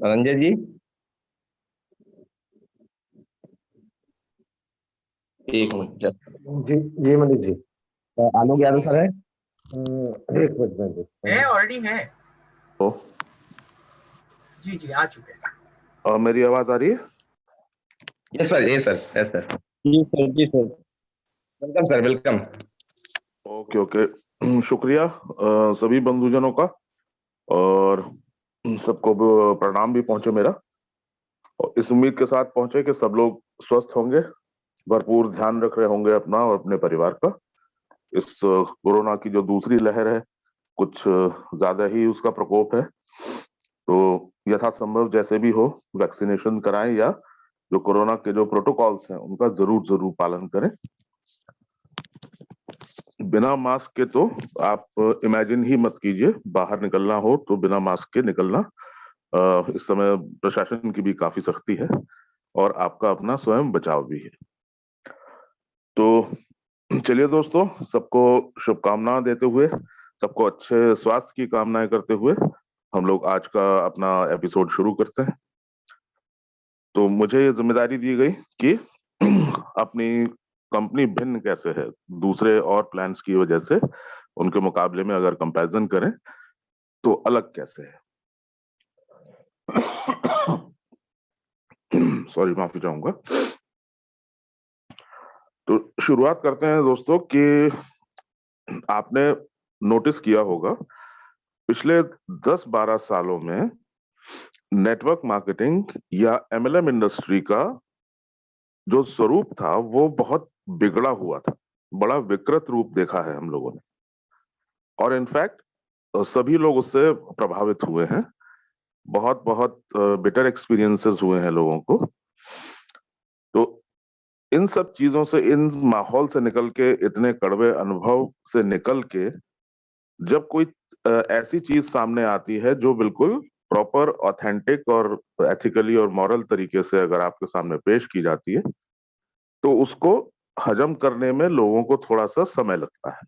रंजय जी। एक मिनट। जी जी मनोज जी। आलोक यादव सर है। एक मिनट में देखता है हूँ। ऑलरेडी है। ओ, जी जी आ चुके हैं। और मेरी आवाज आ रही है? Yes sir, yes sir, yes sir. जी सर, जी sir. Welcome sir, welcome. Okay okay. शुक्रिया सभी बंधुजनों का। और सबको प्रणाम भी पहुंचे मेरा। और इस उम्मीद के साथ पहुंचे कि सब लोग स्वस्थ होंगे, भरपूर ध्यान रख रहे होंगे अपना और अपने परिवार का। इस कोरोना की जो दूसरी लहर है, कुछ ज्यादा ही उसका प्रकोप है। तो यथासंभव जैसे भी हो वैक्सीनेशन कराएं, या जो कोरोना के जो प्रोटोकॉल्स हैं उनका जरूर जरूर पालन करें। बिना मास्क के तो आप इमेजिन ही मत कीजिए, बाहर निकलना हो तो बिना मास्क के निकलना। इस समय प्रशासन की भी काफी सख्ती है और आपका अपना स्वयं बचाव भी है। तो चलिए दोस्तों, सबको शुभकामनाएं देते हुए, सबको अच्छे स्वास्थ्य की कामनाएं करते हुए हम लोग आज का अपना एपिसोड शुरू करते हैं। तो मुझे ये जिम्मेदारी दी गई कि अपनी कंपनी भिन्न कैसे है दूसरे और प्लान्स की वजह से, उनके मुकाबले में अगर कंपैरिजन करें तो अलग कैसे है। सॉरी, माफी चाहूंगा। तो शुरुआत करते हैं दोस्तों कि आपने नोटिस किया होगा पिछले 10-12 सालों में नेटवर्क मार्केटिंग या एमएलएम इंडस्ट्री का जो स्वरूप था वो बहुत बिगड़ा हुआ था, बड़ा विकृत रूप देखा है हम लोगों ने। और इनफैक्ट सभी लोग उससे प्रभावित हुए हैं, बहुत बहुत बिटर एक्सपीरियंसेस हुए हैं लोगों को। तो इन सब चीजों से, इन माहौल से निकल के, इतने कड़वे अनुभव से निकल के जब कोई ऐसी चीज सामने आती है जो बिल्कुल प्रॉपर, ऑथेंटिक और एथिकली और मॉरल तरीके से अगर आपके सामने पेश की जाती है, तो उसको हजम करने में लोगों को थोड़ा सा समय लगता है।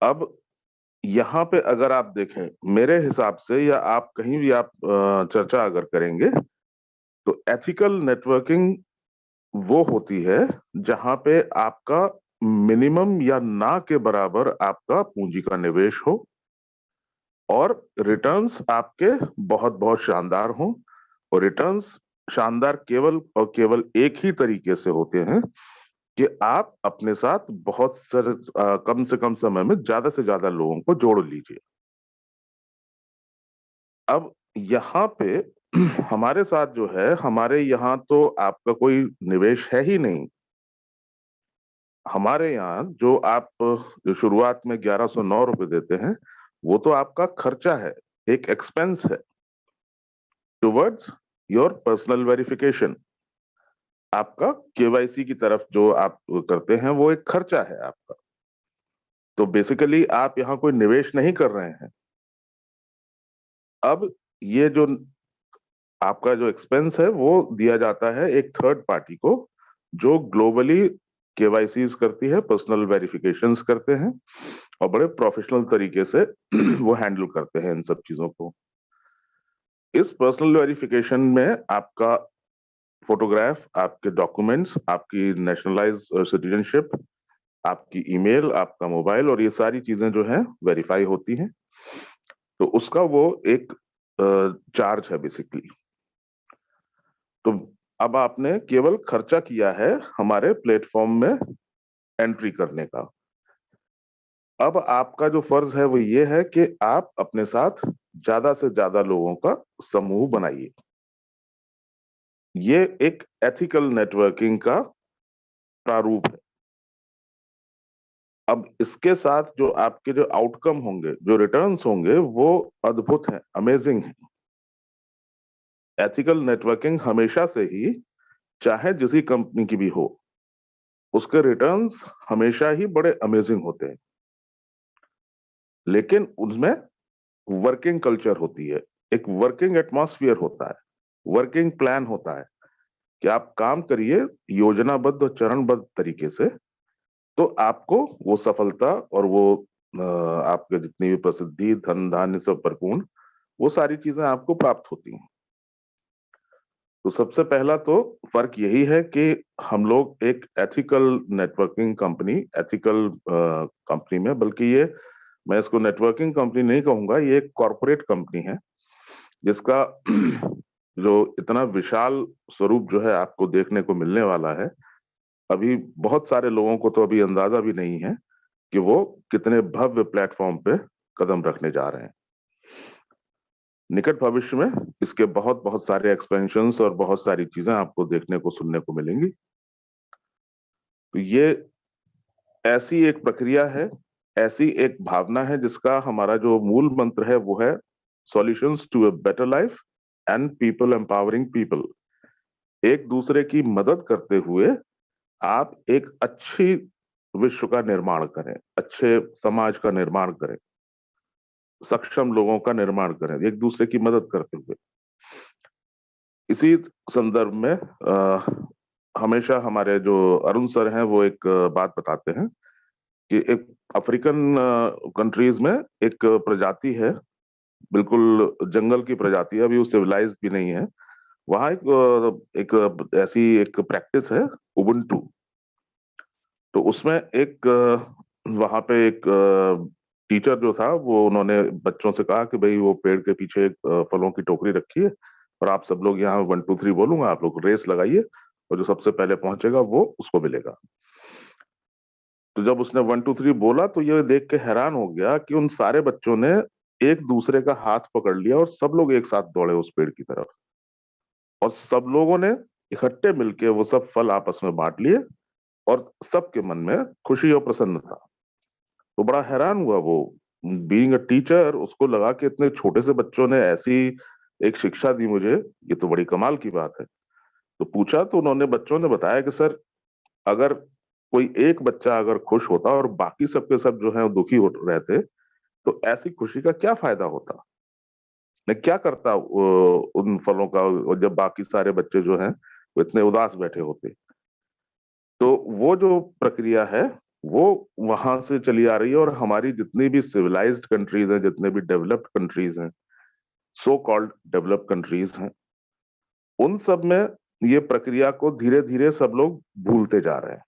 अब यहाँ पे अगर आप देखें मेरे हिसाब से, या आप कहीं भी आप चर्चा अगर करेंगे, तो एथिकल नेटवर्किंग वो होती है जहां पे आपका मिनिमम या ना के बराबर आपका पूंजी का निवेश हो और रिटर्न्स आपके बहुत बहुत शानदार हों। और रिटर्न्स शानदार केवल और केवल एक ही तरीके से होते हैं कि आप अपने साथ कम से कम समय में ज्यादा से ज्यादा लोगों को जोड़ लीजिए। अब यहाँ पे हमारे साथ जो है, हमारे यहाँ तो आपका कोई निवेश है ही नहीं। हमारे यहाँ जो शुरुआत में 1109 रुपए देते हैं, वो तो आपका खर्चा है, एक एक्सपेंस है टुवर्ड्स योर पर्सनल वेरिफिकेशन। आपका केवाईसी की तरफ जो आप करते हैं वो एक खर्चा है आपका। तो बेसिकली आप यहाँ कोई निवेश नहीं कर रहे हैं। अब ये जो आपका जो एक्सपेंस है वो दिया जाता है एक थर्ड पार्टी को, जो ग्लोबली केवाईसीज करती है, पर्सनल वेरिफिकेशंस करते हैं और बड़े प्रोफेशनल तरीके से वो हैंडल करते हैं इन सब चीजों को। इस पर्सनल वेरिफिकेशन में आपका फोटोग्राफ, आपके डॉक्यूमेंट्स, आपकी नेशनलाइज सिटीजनशिप, आपकी ईमेल, आपका मोबाइल और ये सारी चीजें जो है वेरीफाई होती हैं। तो उसका वो एक चार्ज है बेसिकली। तो अब आपने केवल खर्चा किया है हमारे प्लेटफॉर्म में एंट्री करने का। अब आपका जो फर्ज है वो ये है कि आप अपने साथ ज्यादा से ज्यादा लोगों का समूह बनाइए। ये एक एथिकल नेटवर्किंग का प्रारूप है। अब इसके साथ जो आपके जो आउटकम होंगे, जो रिटर्न्स होंगे, वो अद्भुत हैं, अमेजिंग हैं। एथिकल नेटवर्किंग हमेशा से ही, चाहे जिसी कंपनी की भी हो, उसके रिटर्न्स हमेशा ही बड़े अमेजिंग होते हैं। लेकिन उसमें वर्किंग कल्चर होती है, एक वर्किंग एटमॉस्फेयर होता है, वर्किंग प्लान होता है कि आप काम करिए योजनाबद्ध और चरणबद्ध तरीके से, तो आपको वो सफलता और वो आपके जितनी भी प्रसिद्धि, धन धान्य सब परिपूर्ण, वो सारी चीजें आपको प्राप्त होती हैं। तो सबसे पहला तो फर्क यही है कि हम लोग एक ethical networking company, ethical company में, बल्कि ये मैं इसको नेटवर्किंग कंपनी नहीं कहूंगा, ये एक कॉरपोरेट कंपनी है जिसका जो इतना विशाल स्वरूप जो है आपको देखने को मिलने वाला है, अभी बहुत सारे लोगों को तो अभी अंदाजा भी नहीं है कि वो कितने भव्य प्लेटफॉर्म पे कदम रखने जा रहे हैं। निकट भविष्य में इसके बहुत बहुत सारे एक्सपेंशंस और बहुत सारी चीजें आपको देखने को सुनने को मिलेंगी। तो ये ऐसी एक प्रक्रिया है, ऐसी एक भावना है जिसका हमारा जो मूल मंत्र है वो है solutions to a better life and people empowering people. एक दूसरे की मदद करते हुए आप एक अच्छी विश्व का निर्माण करें, अच्छे समाज का निर्माण करें, सक्षम लोगों का निर्माण करें, एक दूसरे की मदद करते हुए। इसी संदर्भ में हमेशा हमारे जो अरुण सर हैं वो एक बात बताते हैं कि एक अफ्रीकन कंट्रीज में एक प्रजाति है, बिल्कुल जंगल की प्रजाति है, अभी वो सिविलाइज्ड भी नहीं है। वहां एक ऐसी एक प्रैक्टिस है उबुंटू। तो उसमें एक वहां पे एक टीचर जो था वो उन्होंने बच्चों से कहा कि भाई वो पेड़ के पीछे एक फलों की टोकरी रखी है और आप सब लोग यहाँ 1 2 3 बोलूंगा, आप लोग रेस लगाइए और जो सबसे पहले पहुंचेगा वो उसको मिलेगा। तो जब उसने 1 2 3 बोला तो ये देख के हैरान हो गया कि उन सारे बच्चों ने एक दूसरे का हाथ पकड़ लिया और सब लोग एक साथ दौड़े उस पेड़ की तरफ, और सब लोगों ने इकट्ठे मिलके वो सब फल आपस में बांट लिए और सबके मन में खुशी और प्रसन्नता। तो बड़ा हैरान हुआ वो, बीइंग अ टीचर, उसको लगा कि इतने छोटे से बच्चों ने ऐसी एक शिक्षा दी मुझे, ये तो बड़ी कमाल की बात है। तो पूछा तो उन्होंने, बच्चों ने बताया कि सर, अगर कोई एक बच्चा अगर खुश होता और बाकी सबके सब जो है दुखी हो रहते, तो ऐसी खुशी का क्या फायदा होता? मैं क्या करता उन फलों का, और जब बाकी सारे बच्चे जो हैं वो इतने उदास बैठे होते। तो वो जो प्रक्रिया है वो वहां से चली आ रही है, और हमारी जितनी भी सिविलाइज्ड कंट्रीज हैं, जितने भी डेवलप्ड कंट्रीज हैं, सो कॉल्ड डेवलप्ड कंट्रीज हैं, उन सब में ये प्रक्रिया को धीरे धीरे सब लोग भूलते जा रहे हैं।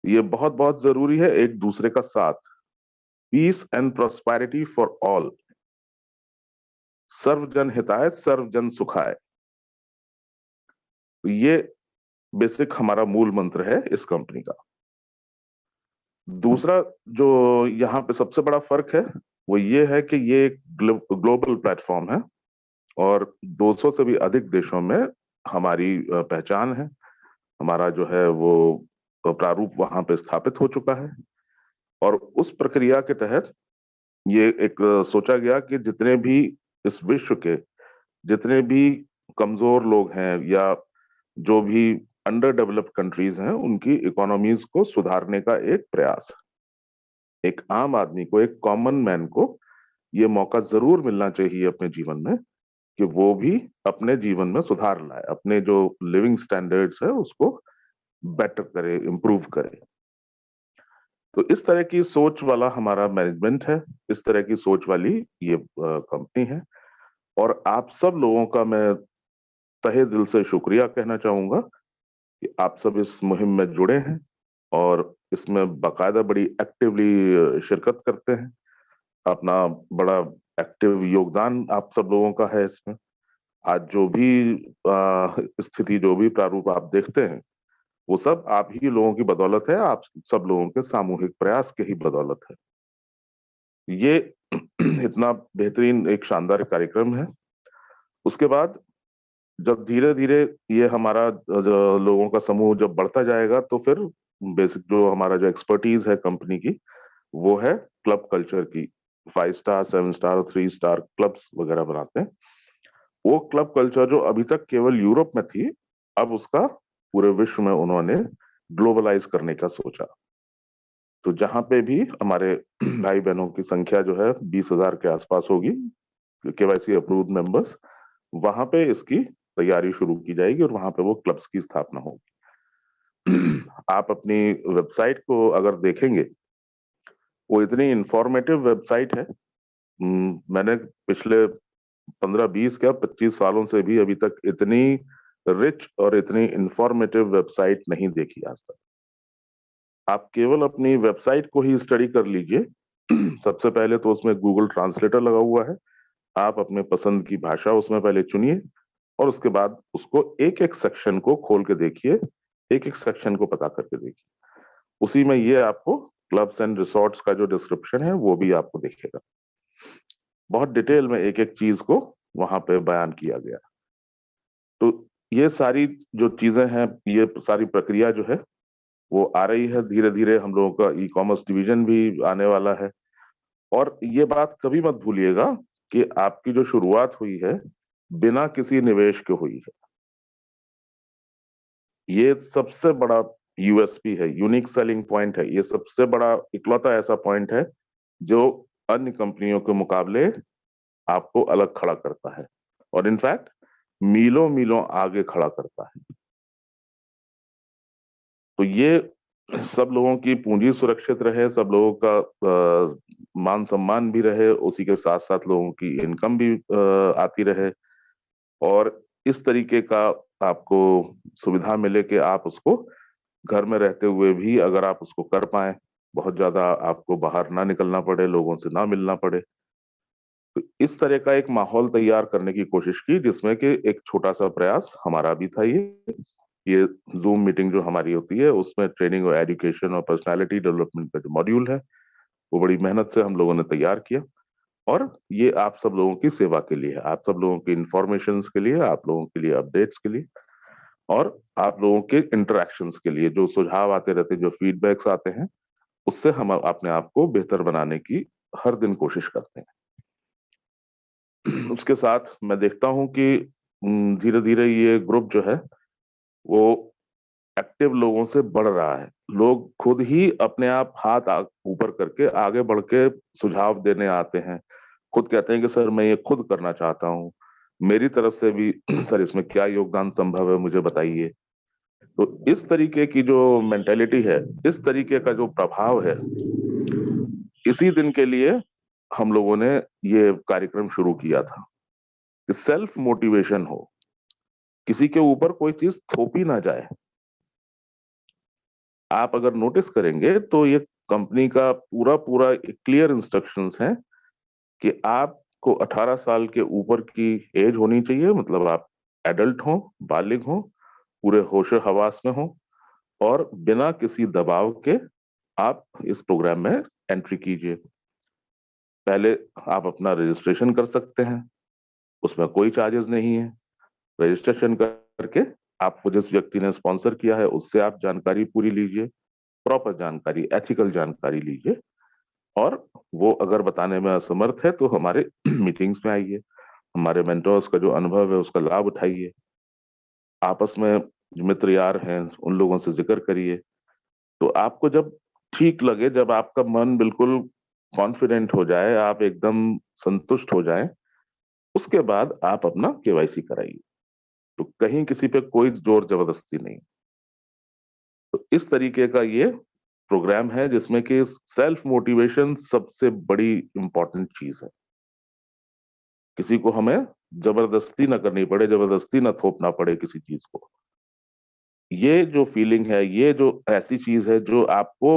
ये बहुत बहुत जरूरी है एक दूसरे का साथ। Peace and prosperity for all, सर्वजन हिताय सर्वजन सुखाय, ये बेसिक हमारा मूल मंत्र है इस कंपनी का। दूसरा जो यहाँ पे सबसे बड़ा फर्क है वो ये है कि ये एक ग्लोबल प्लेटफॉर्म है और 200 से भी अधिक देशों में हमारी पहचान है, हमारा जो है वो प्रारूप वहां पे स्थापित हो चुका है। और उस प्रक्रिया के तहत ये एक सोचा गया कि जितने भी इस विश्व के जितने भी कमजोर लोग हैं या जो भी अंडर डेवलप्ड कंट्रीज हैं, उनकी इकोनॉमीज को सुधारने का एक प्रयास। एक आम आदमी को, एक कॉमन मैन को ये मौका जरूर मिलना चाहिए अपने जीवन में कि वो भी अपने जीवन में सुधार लाए, अपने जो लिविंग स्टैंडर्ड्स है उसको बेटर करे, इम्प्रूव करे। तो इस तरह की सोच वाला हमारा मैनेजमेंट है, इस तरह की सोच वाली ये कंपनी है। और आप सब लोगों का मैं तहे दिल से शुक्रिया कहना चाहूंगा कि आप सब इस मुहिम में जुड़े हैं और इसमें बाकायदा बड़ी एक्टिवली शिरकत करते हैं। अपना बड़ा एक्टिव योगदान आप सब लोगों का है इसमें। आज जो भी स्थिति, जो भी प्रारूप आप देखते हैं, वो सब आप ही लोगों की बदौलत है, आप सब लोगों के सामूहिक प्रयास के ही बदौलत है। ये इतना बेहतरीन एक शानदार कार्यक्रम है। उसके बाद जब धीरे धीरे ये हमारा लोगों का समूह जब बढ़ता जाएगा तो फिर बेसिक जो हमारा जो एक्सपर्टीज है कंपनी की वो है क्लब कल्चर की। 5 स्टार, 7 स्टार और 3 स्टार क्लब्स वगैरह बनाते हैं। वो क्लब कल्चर जो अभी तक केवल यूरोप में थी, अब उसका पूरे विश्व में उन्होंने ग्लोबलाइज करने का सोचा। तो जहां पे भी हमारे भाई बहनों की संख्या जो है 20,000 के आसपास होगी, केवाईसी अप्रूव्ड मेंबर्स, वहां पे इसकी तैयारी शुरू की जाएगी और वहां पे वो क्लब्स की स्थापना होगी। आप अपनी वेबसाइट को अगर देखेंगे, वो इतनी इंफॉर्मेटिव वेबसाइट है, मैंने पिछले 15-20 क्या 25 सालों से भी अभी तक इतनी रिच और इतनी इंफॉर्मेटिव वेबसाइट नहीं देखी आज तक। आप केवल अपनी वेबसाइट को ही स्टडी कर लीजिए। सबसे पहले तो उसमें गूगल ट्रांसलेटर लगा हुआ है। आप अपने पसंद की भाषा उसमें पहले चुनिए और उसके बाद उसको एक-एक सेक्शन को खोल के देखिए, एक-एक सेक्शन को पता करके देखिए। उसी में ये आपको क्लब्स एंड रिसॉर्ट्स का जो डिस्क्रिप्शन है वो भी आपको दिखेगा। बहुत डिटेल में एक-एक चीज को वहां पे बयान किया गया। तो ये सारी जो चीजें हैं, ये सारी प्रक्रिया जो है वो आ रही है धीरे-धीरे। हम लोगों का ई-कॉमर्स डिवीजन भी आने वाला है। और ये बात कभी मत भूलिएगा कि आपकी जो शुरुआत हुई है, बिना किसी निवेश के हुई है। ये सबसे बड़ा यूएसपी है, यूनिक सेलिंग पॉइंट है। ये सबसे बड़ा इकलौता ऐसा पॉइंट है जो अन्य कंपनियों के मुकाबले आपको अलग खड़ा करता है और इनफैक्ट मीलों-मीलों आगे खड़ा करता है। तो ये सब लोगों की पूंजी सुरक्षित रहे, सब लोगों का मान सम्मान भी रहे, उसी के साथ-साथ लोगों की इनकम भी आती रहे और इस तरीके का आपको सुविधा मिले कि आप उसको घर में रहते हुए भी अगर आप उसको कर पाएँ, बहुत ज़्यादा आपको बाहर ना निकलना पड़े, लोगों से ना मिलना पड़े। तो इस तरह का एक माहौल तैयार करने की कोशिश की जिसमें कि एक छोटा-सा प्रयास हमारा भी था ये। ये ज़ूम मीटिंग जो हमारी होती है उसमें ट्रेनिंग और एजुकेशन और पर्सनैलिटी डेवलपमेंट का जो मॉड्यूल है, वो बड़ी मेहनत से हम लोगों ने तैयार किया और ये आप सब लोगों की सेवा के लिए है, आप सब लोगों की इन्फॉर्मेशंस के लिए, आप लोगों के लिए अपडेट्स के लिए और आप लोगों के इंटरैक्शंस के लिए। जो सुझाव आते रहते हैं, जो फीडबैक्स आते हैं, उससे हम अपने आप को बेहतर बनाने की हर दिन कोशिश करते हैं। उसके साथ मैं देखता हूँ कि धीरे-धीरे ये ग्रुप जो है, वो एक्टिव लोगों से बढ़ रहा है। लोग खुद ही अपने आप हाथ ऊपर करके आगे बढ़ के सुझाव देने आते हैं। खुद कहते हैं कि सर मैं ये खुद करना चाहता हूँ। मेरी तरफ से भी सर इसमें क्या योगदान संभव है मुझे बताइए। तो इस तरीके की जो मेंटालिटी है, इस तरीके का जो प्रभाव है, इसी दिन के लिए हम लोगों ने ये कार्यक्रम शुरू किया था कि सेल्फ मोटिवेशन हो, किसी के ऊपर कोई चीज थोपी ना जाए। आप अगर नोटिस करेंगे तो ये कंपनी का पूरा क्लियर इंस्ट्रक्शंस हैं कि आपको 18 साल के ऊपर की एज होनी चाहिए, मतलब आप एडल्ट हो, बालिग हो, पूरे होशो-हवास में हो और बिना किसी दबाव के आप इस प्रोग्राम में एंट्री कीजिए। पहले आप अपना रजिस्ट्रेशन कर सकते हैं, उसमें कोई चार्जेस नहीं है। रजिस्ट्रेशन करके आपको जिस व्यक्ति ने स्पॉन्सर किया है उससे आप जानकारी पूरी लीजिए, प्रॉपर जानकारी, एथिकल जानकारी लीजिए और वो अगर बताने में असमर्थ है तो हमारे मीटिंग्स में आइए, हमारे मेंटर्स का जो अनुभव है उसका लाभ उठाइए। आपस में जो मित्र यार हैं उन लोगों से ज़िक्र करिए। तो आपको जब ठीक लगे, जब आपका मन बिल्कुल कॉन्फिडेंट हो जाए, आप एकदम संतुष्ट हो जाएँ, उसके बाद आप अपना केवाईसी कराइए। तो कहीं किसी पे कोई ज़ोर ज़बरदस्ती नहीं। तो इस तरीके का ये प्रोग्राम है जिसमें कि सेल्फ मोटिवेशन सबसे बड़ी इम्पोर्टेंट चीज़ है। किसी को हमें ज़बरदस्ती ना करनी पड़े, ज़बरदस्ती ना थोपना पड़े किसी चीज़ को। ये जो फीलिंग है, ये जो ऐसी चीज़ है जो आपको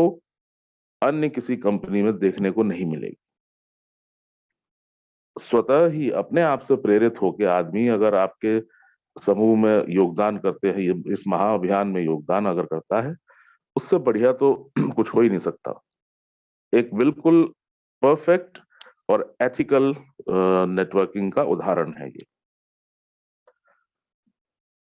अन्य किसी कंपनी में देखने को नहीं मिलेगी। स्वतः ही अपने आप से प्रेरित होके आदमी अगर आपके समूह में योगदान करते हैं, ये इस महाअभियान में योगदान अगर करता है, उससे बढ़िया तो कुछ हो ही नहीं सकता। एक बिल्कुल परफेक्ट और एथिकल नेटवर्किंग का उदाहरण है ये।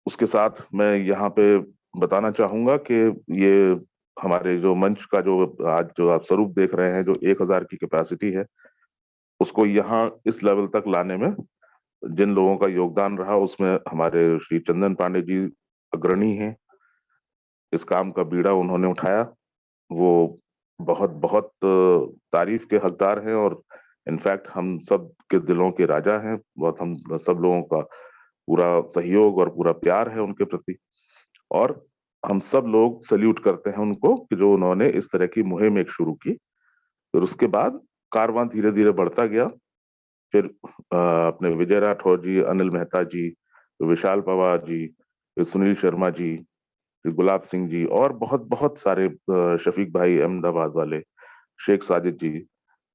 उसके साथ मैं यहाँ पे बताना चाहूँगा कि ये हमारे जो मंच का जो आज जो आप स्वरूप देख रहे हैं, जो 1000 की कैपेसिटी है, उसको यहाँ इस लेवल तक लाने में जिन लोगों का योगदान रहा उसमें हमारे श्री चंदन पांडे जी अग्रणी हैं। इस काम का बीड़ा उन्होंने उठाया। वो बहुत तारीफ के हकदार हैं और इनफैक्ट हम सब के दिलों के राजा हैं। बहुत हम सब लोगों का पूरा सहयोग और पूरा प्यार है उनके प्रति और हम सब लोग सैल्यूट करते हैं उनको कि जो उन्होंने इस तरह की मुहिम एक शुरू की। फिर उसके बाद कारवां धीरे-धीरे बढ़ता गया फिर अपने विजय राठौर जी, अनिल मेहता जी, विशाल पवार जी, सुनील शर्मा जी, गुलाब सिंह जी और बहुत बहुत सारे शफीक भाई अहमदाबाद वाले, शेख साजिद जी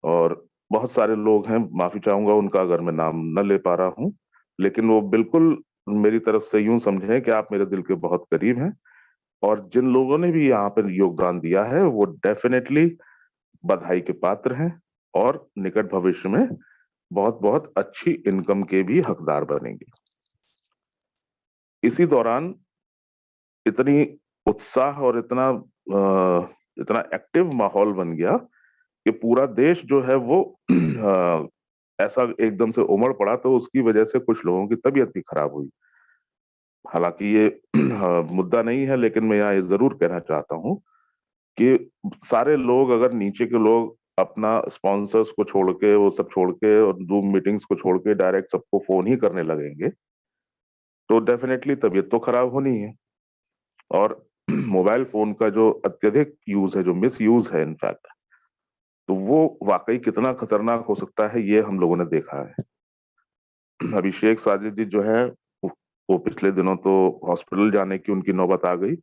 और बहुत सारे लोग हैं। माफी चाहूंगा उनका अगर मैं नाम न ले पा रहा हूं, लेकिन वो बिल्कुल मेरी तरफ से यूं समझें कि आप मेरे दिल के बहुत करीब हैं। और जिन लोगों ने भी यहाँ पर योगदान दिया है वो डेफिनेटली बधाई के पात्र हैं और निकट भविष्य में बहुत बहुत अच्छी इनकम के भी हकदार बनेंगे। इसी दौरान इतनी उत्साह और इतना एक्टिव माहौल बन गया कि पूरा देश जो है वो ऐसा एकदम से उमड़ पड़ा, तो उसकी वजह से कुछ लोगों की तबीयत भी खराब हुई। हालांकि ये मुद्दा नहीं है, लेकिन मैं यहाँ ये जरूर कहना चाहता हूँ कि सारे लोग, अगर नीचे के लोग अपना स्पॉन्सर्स को छोड़ के, वो सब छोड़ के और जूम मीटिंग्स को छोड़ के डायरेक्ट सबको फोन ही करने लगेंगे, तो डेफिनेटली तबीयत तो खराब होनी है। और मोबाइल फोन का जो अत्यधिक यूज है, जो मिस यूज है इनफैक्ट, तो वो वाकई कितना खतरनाक हो सकता है ये हम लोगों ने देखा है। अभी शेख साजिद जी जो है वो पिछले दिनों तो हॉस्पिटल जाने की उनकी नौबत आ गई।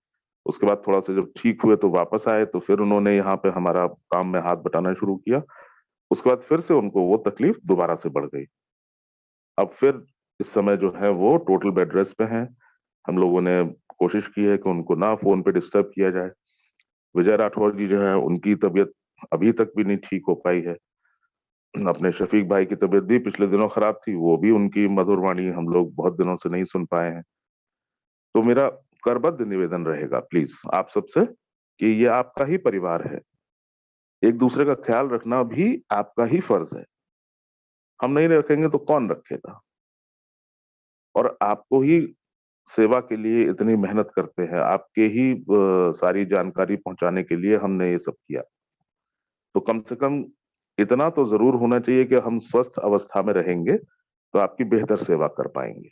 उसके बाद थोड़ा सा जब ठीक हुए तो वापस आए, तो फिर उन्होंने यहाँ पे हमारा काम में हाथ बटाना शुरू किया। उसके बाद फिर से उनको वो तकलीफ दोबारा से बढ़ गई। अब फिर इस समय जो है वो टोटल बेड रेस्ट पे हैं। हम लोगों ने कोशिश की है कि उनको ना फोन पे डिस्टर्ब किया जाए। विजय राठौर जी जो है उनकी तबीयत अभी तक भी नहीं ठीक हो पाई है। अपने शफीक भाई की तबीयत भी पिछले दिनों खराब थी, वो भी उनकी मधुर वाणी हम लोग बहुत दिनों से नहीं सुन पाए हैं। तो मेरा करबद्ध निवेदन रहेगा प्लीज आप सबसे कि ये आपका ही परिवार है, एक दूसरे का ख्याल रखना भी आपका ही फर्ज है। हम नहीं रखेंगे तो कौन रखेगा? और आपको ही सेवा के लिए इतनी मेहनत करते हैं, आपके ही सारी जानकारी पहुंचाने के लिए हमने ये सब किया, तो कम से कम इतना तो जरूर होना चाहिए कि हम स्वस्थ अवस्था में रहेंगे तो आपकी बेहतर सेवा कर पाएंगे।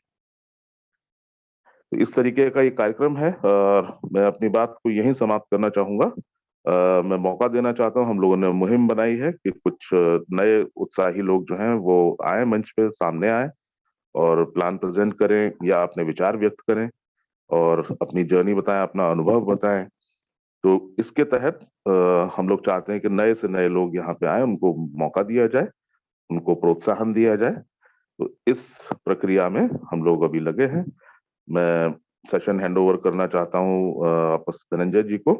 तो इस तरीके का ये कार्यक्रम है और मैं अपनी बात को यहीं समाप्त करना चाहूंगा। मैं मौका देना चाहता हूं, हम लोगों ने मुहिम बनाई है कि कुछ नए उत्साही लोग जो हैं वो आए, मंच पे सामने आए और प्लान प्रेजेंट करें या अपने विचार व्यक्त करें और अपनी जर्नी बताएं, अपना अनुभव बताएं। तो इसके तहत हम लोग चाहते हैं कि नए से नए लोग यहाँ पे आए, उनको मौका दिया जाए, उनको प्रोत्साहन दिया जाए। तो इस प्रक्रिया में हम लोग अभी लगे हैं। मैं सेशन हैंड ओवर करना चाहता हूँ आपस धनंजय जी को।